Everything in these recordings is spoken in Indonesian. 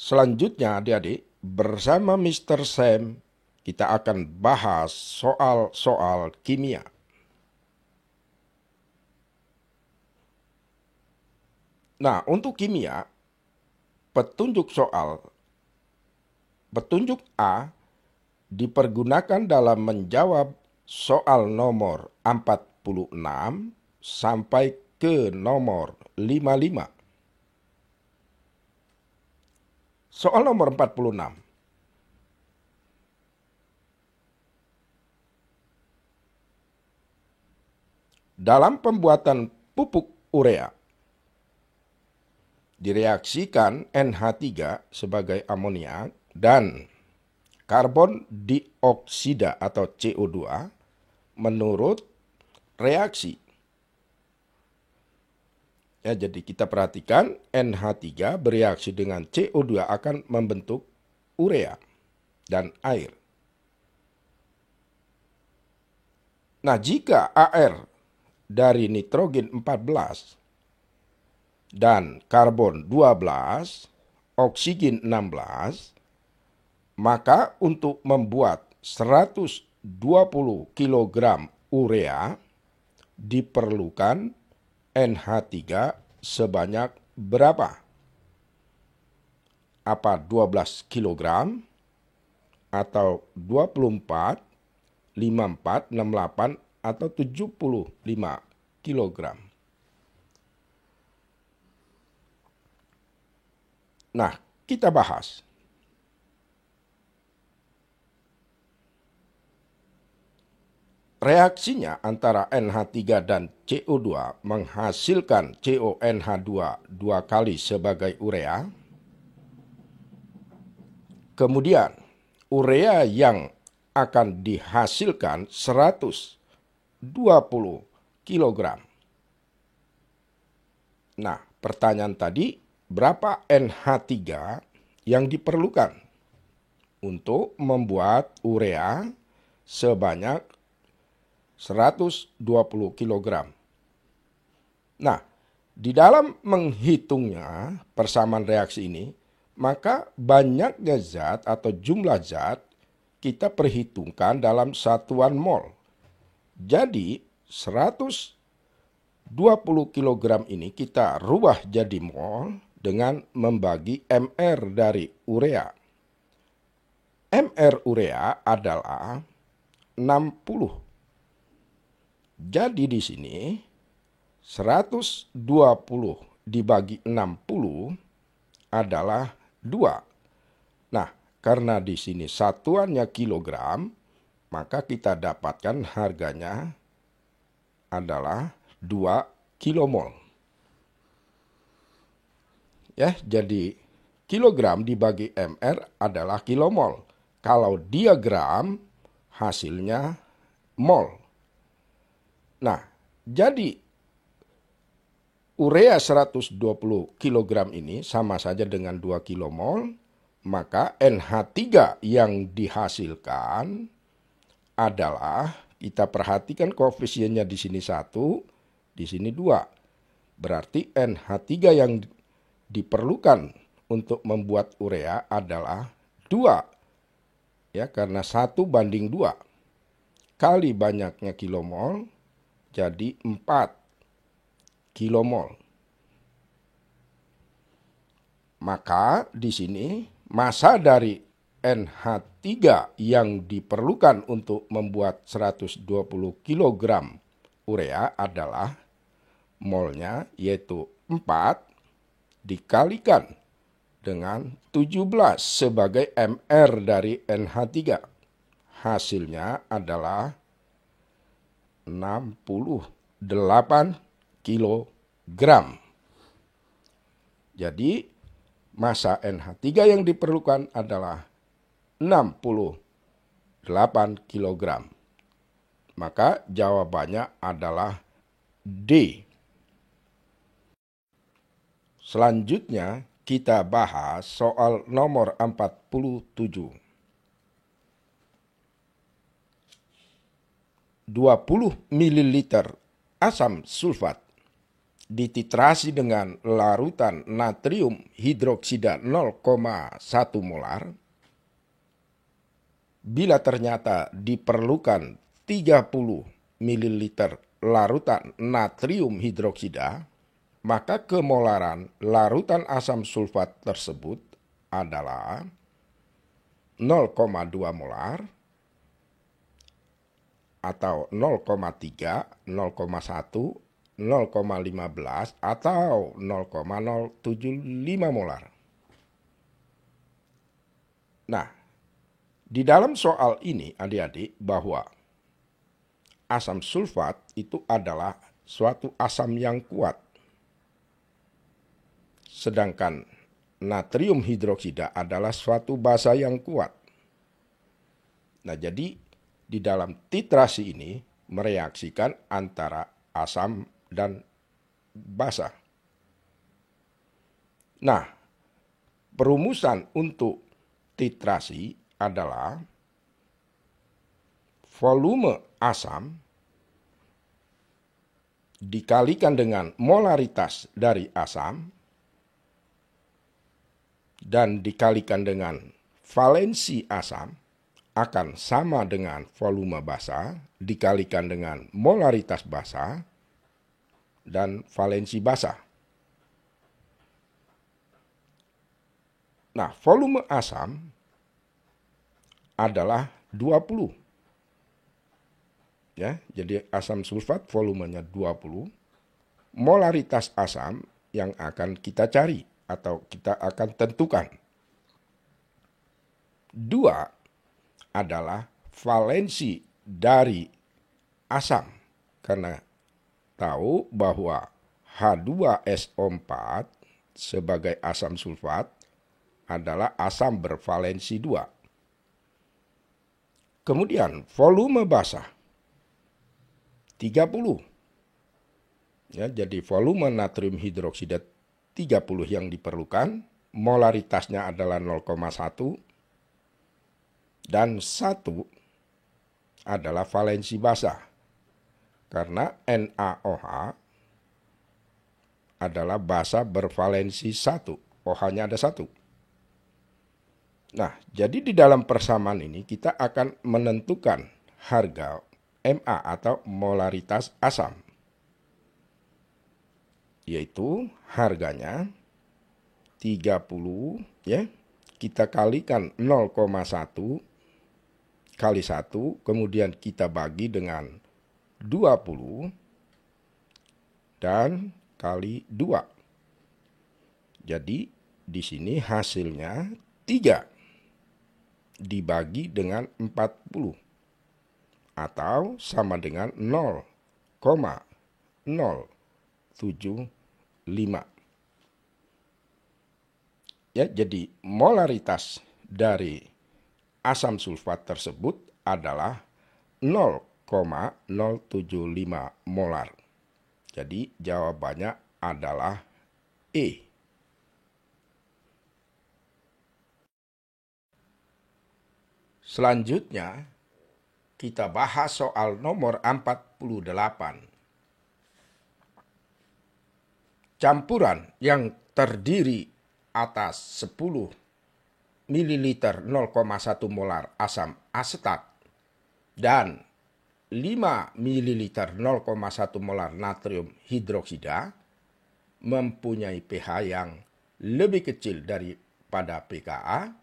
Selanjutnya adik-adik, bersama Mr. Sam kita akan bahas soal-soal kimia. Nah, untuk kimia, petunjuk A dipergunakan dalam menjawab soal nomor 46 sampai ke nomor 55. Soal nomor 46. Dalam pembuatan pupuk urea, direaksikan NH3 sebagai amoniak dan karbon dioksida atau CO2 menurut reaksi. Ya, jadi kita perhatikan NH3 bereaksi dengan CO2 akan membentuk urea dan air. Nah, jika AR dari nitrogen 14 dan karbon 12, oksigen 16, maka untuk membuat 120 kg urea diperlukan NH3 sebanyak berapa? Apa 12 kg atau 24, 54, 68 atau 75 kg? Nah, kita bahas. Reaksinya antara NH3 dan CO2 menghasilkan CONH2 dua kali sebagai urea. Kemudian, urea yang akan dihasilkan 120 kg. Nah, pertanyaan tadi, berapa NH3 yang diperlukan untuk membuat urea sebanyak 120 kg. Nah, di dalam menghitungnya persamaan reaksi ini, maka banyaknya zat atau jumlah zat kita perhitungkan dalam satuan mol. Jadi 120 kg ini kita rubah jadi mol dengan membagi mR dari urea. mR urea adalah 60. Jadi di sini 120 dibagi 60 adalah 2. Nah, karena di sini satuannya kilogram, maka kita dapatkan harganya adalah 2 kilomol. Ya, jadi kilogram dibagi mR adalah kilomol. Kalau diagram hasilnya mol. Nah, jadi urea 120 kg ini sama saja dengan 2 kilomol, maka NH3 yang dihasilkan adalah, kita perhatikan koefisiennya di sini 1, di sini 2. Berarti NH3 yang diperlukan untuk membuat urea adalah 2. Ya, karena 1 banding 2. Kali banyaknya kilomol, jadi 4 kilomol. Maka di sini massa dari NH3 yang diperlukan untuk membuat 120 kg urea adalah molnya, yaitu 4 dikalikan dengan 17 sebagai mR dari NH3. Hasilnya adalah 68 kilogram. Jadi massa NH3 yang diperlukan adalah 68 kilogram. Maka jawabannya adalah D. Selanjutnya kita bahas soal nomor 47. 20 ml asam sulfat dititrasi dengan larutan natrium hidroksida 0,1 molar, bila ternyata diperlukan 30 ml larutan natrium hidroksida, maka kemolaran larutan asam sulfat tersebut adalah 0,2 molar atau 0,3, 0,1, 0,15 atau 0,075 molar. Nah, di dalam soal ini adik-adik bahwa asam sulfat itu adalah suatu asam yang kuat. Sedangkan natrium hidroksida adalah suatu basa yang kuat. Nah, jadi di dalam titrasi ini mereaksikan antara asam dan basa. Nah, perumusan untuk titrasi adalah volume asam dikalikan dengan molaritas dari asam dan dikalikan dengan valensi asam akan sama dengan volume basa dikalikan dengan molaritas basa dan valensi basa. Nah, volume asam adalah 20. Ya, jadi asam sulfat volumenya 20. Molaritas asam yang akan kita cari atau kita akan tentukan. 2 adalah valensi dari asam. Karena tahu bahwa H2SO4 sebagai asam sulfat adalah asam bervalensi 2. Kemudian volume basa 30. Ya, jadi volume natrium hidroksida 30 yang diperlukan, molaritasnya adalah 0,1 dan 1 adalah valensi basa. Karena NaOH adalah basa bervalensi 1, OH-nya ada 1. Nah, jadi di dalam persamaan ini kita akan menentukan harga Ma atau molaritas asam. Yaitu harganya 30 ya. Kita kalikan 0,1 kali 1, kemudian kita bagi dengan 20 dan kali 2. Jadi di sini hasilnya 3 dibagi dengan 40 atau sama dengan 0,075. Ya, jadi molaritas dari asam sulfat tersebut adalah 0,075 molar. Jadi jawabannya adalah E. Selanjutnya kita bahas soal nomor 48. Campuran yang terdiri atas 10 ml 0,1 molar asam asetat dan 5 ml 0,1 molar natrium hidroksida mempunyai pH yang lebih kecil daripada pKa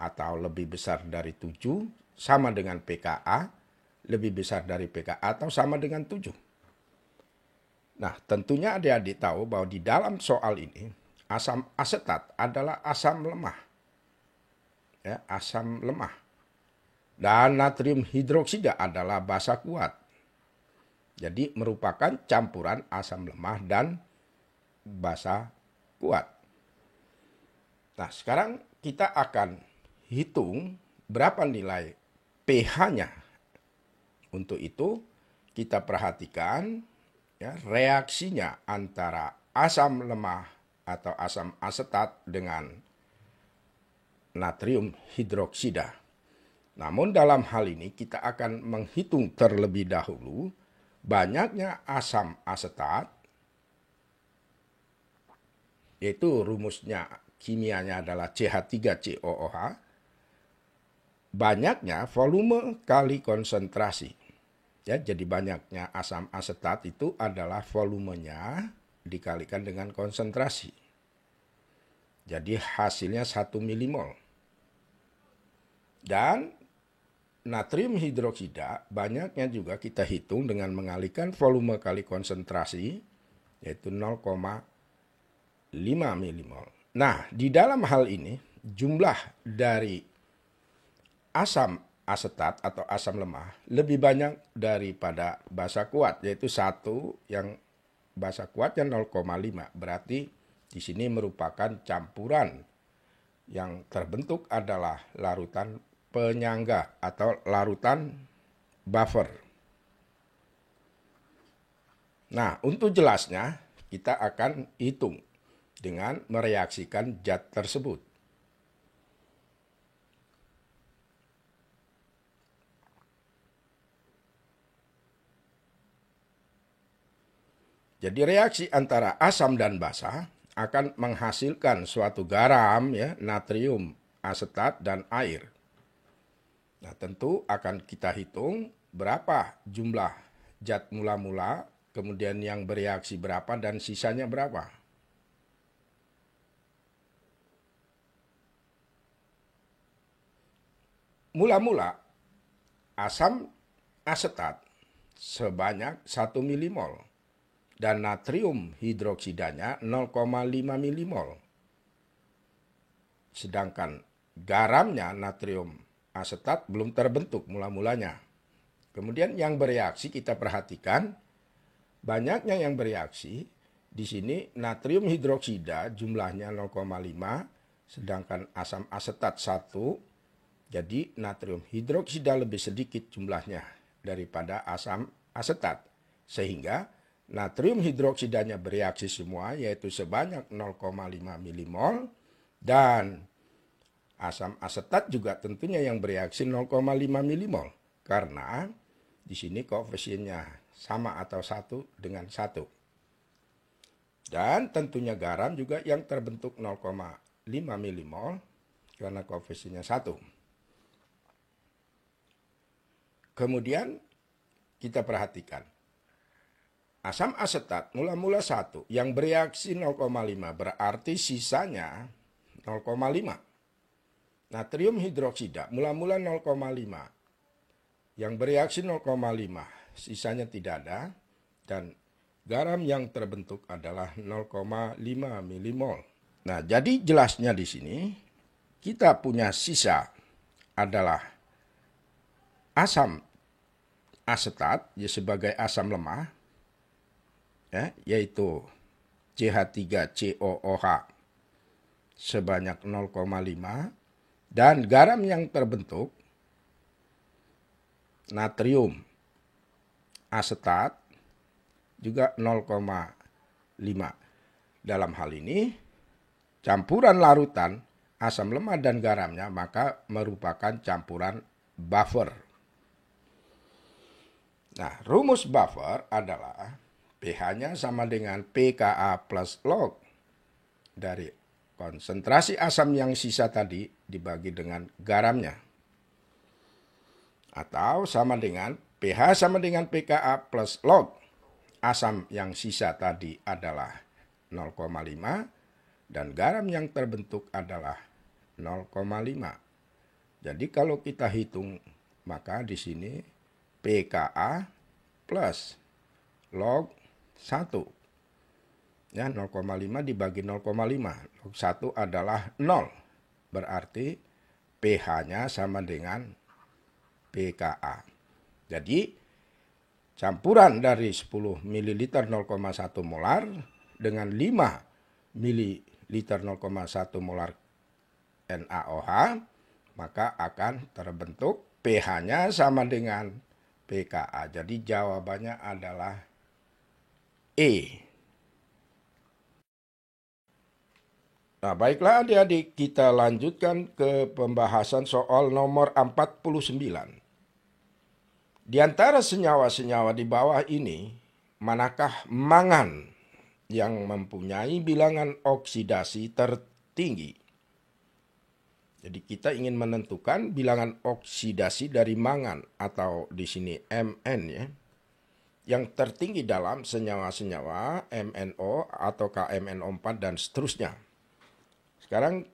atau lebih besar dari 7 sama dengan pKa, lebih besar dari pKa atau sama dengan 7. Nah, tentunya adik-adik tahu bahwa di dalam soal ini asam asetat adalah asam lemah. Ya, asam lemah. Dan natrium hidroksida adalah basa kuat. Jadi merupakan campuran asam lemah dan basa kuat. Nah, sekarang kita akan hitung berapa nilai pH-nya. Untuk itu kita perhatikan ya, reaksinya antara asam lemah atau asam asetat dengan natrium hidroksida. Namun dalam hal ini kita akan menghitung terlebih dahulu banyaknya asam asetat yaitu rumusnya kimianya adalah CH3COOH, banyaknya volume kali konsentrasi. Ya, jadi banyaknya asam asetat itu adalah volumenya dikalikan dengan konsentrasi. Jadi hasilnya 1 milimol. Dan natrium hidroksida banyaknya juga kita hitung dengan mengalihkan volume kali konsentrasi, yaitu 0,5 milimol. Nah, di dalam hal ini jumlah dari asam asetat atau asam lemah lebih banyak daripada basa kuat, yaitu satu yang basa kuatnya 0,5. Berarti di sini merupakan campuran yang terbentuk adalah larutan penyangga atau larutan buffer. Nah, untuk jelasnya kita akan hitung dengan mereaksikan zat tersebut. Jadi reaksi antara asam dan basa akan menghasilkan suatu garam, ya, natrium asetat dan air. Nah, tentu akan kita hitung berapa jumlah zat mula-mula, kemudian yang bereaksi berapa dan sisanya berapa. Mula-mula asam asetat sebanyak 1 milimol. Dan natrium hidroksidanya 0,5 milimol. Sedangkan garamnya natrium asetat belum terbentuk mula-mulanya. Kemudian yang bereaksi kita perhatikan, banyaknya yang bereaksi, di sini natrium hidroksida jumlahnya 0,5, sedangkan asam asetat 1, jadi natrium hidroksida lebih sedikit jumlahnya daripada asam asetat. Sehingga natrium hidroksidanya bereaksi semua, yaitu sebanyak 0,5 milimol, dan asam asetat juga tentunya yang bereaksi 0,5 milimol, karena di sini koefisiennya sama atau 1 dengan 1. Dan tentunya garam juga yang terbentuk 0,5 milimol, karena koefisiennya 1. Kemudian kita perhatikan, asam asetat mula-mula 1 yang bereaksi 0,5 berarti sisanya 0,5. Natrium hidroksida mula-mula 0,5 yang bereaksi 0,5, sisanya tidak ada, dan garam yang terbentuk adalah 0,5 milimol. Nah, jadi jelasnya di sini kita punya sisa adalah asam asetat, ya, sebagai asam lemah, ya, yaitu CH3COOH sebanyak 0,5, dan garam yang terbentuk natrium asetat juga 0,5. Dalam hal ini campuran larutan asam lemah dan garamnya maka merupakan campuran buffer. Nah, rumus buffer adalah pH-nya sama dengan pKa plus log dari konsentrasi asam yang sisa tadi dibagi dengan garamnya. Atau sama dengan pH sama dengan pKa plus log asam yang sisa tadi adalah 0,5 dan garam yang terbentuk adalah 0,5. Jadi kalau kita hitung maka di sini pKa plus log 1. Ya, 0,5 dibagi 0,5. Log 1 adalah 0. Berarti pH-nya sama dengan pKa. Jadi campuran dari 10 ml 0,1 molar dengan 5 ml 0,1 molar NaOH, maka akan terbentuk pH-nya sama dengan pKa. Jadi jawabannya adalah E. Nah, baiklah adik-adik, kita lanjutkan ke pembahasan soal nomor 49. Di antara senyawa-senyawa di bawah ini, manakah mangan yang mempunyai bilangan oksidasi tertinggi. Jadi kita ingin menentukan bilangan oksidasi dari mangan atau di sini Mn ya, yang tertinggi dalam senyawa-senyawa MnO atau KMnO4 dan seterusnya. Sekarang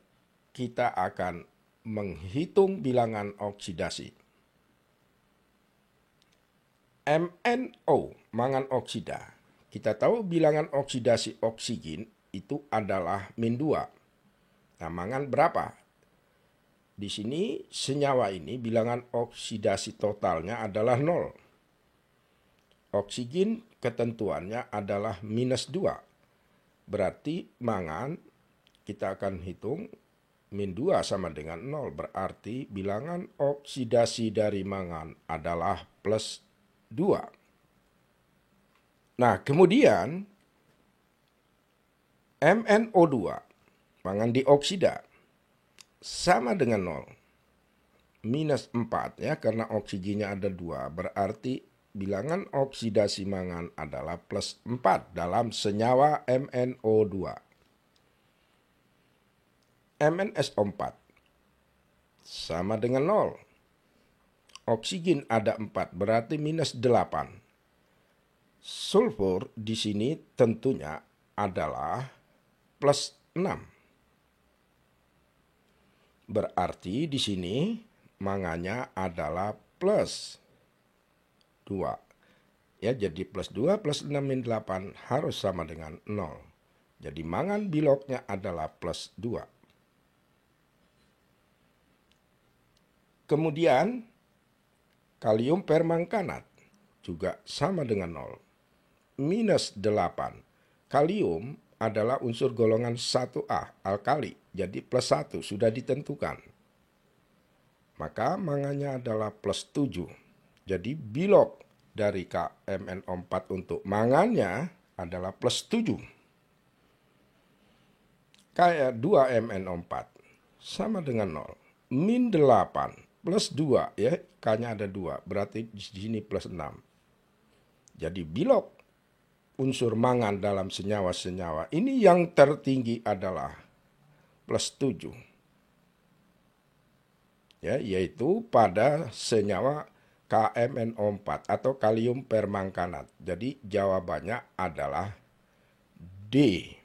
kita akan menghitung bilangan oksidasi. MnO, mangan oksida. Kita tahu bilangan oksidasi oksigen itu adalah -2. Nah, mangan berapa? Di sini senyawa ini bilangan oksidasi totalnya adalah 0. Oksigen ketentuannya adalah -2. Berarti mangan kita akan hitung -2 sama dengan 0. Berarti bilangan oksidasi dari mangan adalah +2. Nah, kemudian MnO2, mangan dioksida, sama dengan 0. -4 ya, karena oksigennya ada 2. Berarti bilangan oksidasi mangan adalah +4 dalam senyawa MnO2. MnSO4 sama dengan 0. Oksigen ada 4, berarti -8. Sulfur di sini tentunya adalah +6. Berarti di sini mangannya adalah +2. Ya, jadi +2 + 6 - 8 harus sama dengan 0. Jadi mangan biloknya adalah +2. Kemudian kalium permangkanat juga sama dengan 0. -8. Kalium adalah unsur golongan 1A, alkali, jadi +1 sudah ditentukan. Maka mangannya adalah +7. Jadi bilok dari KMnO4 untuk mangannya adalah +7. Kayak 2MnO4 sama dengan 0. -8 +2 ya, K-nya ada 2, berarti di sini +6. Jadi bilok unsur mangan dalam senyawa-senyawa ini yang tertinggi adalah +7. Ya, yaitu pada senyawa KMnO4 atau kalium permangkanat. Jadi jawabannya adalah D.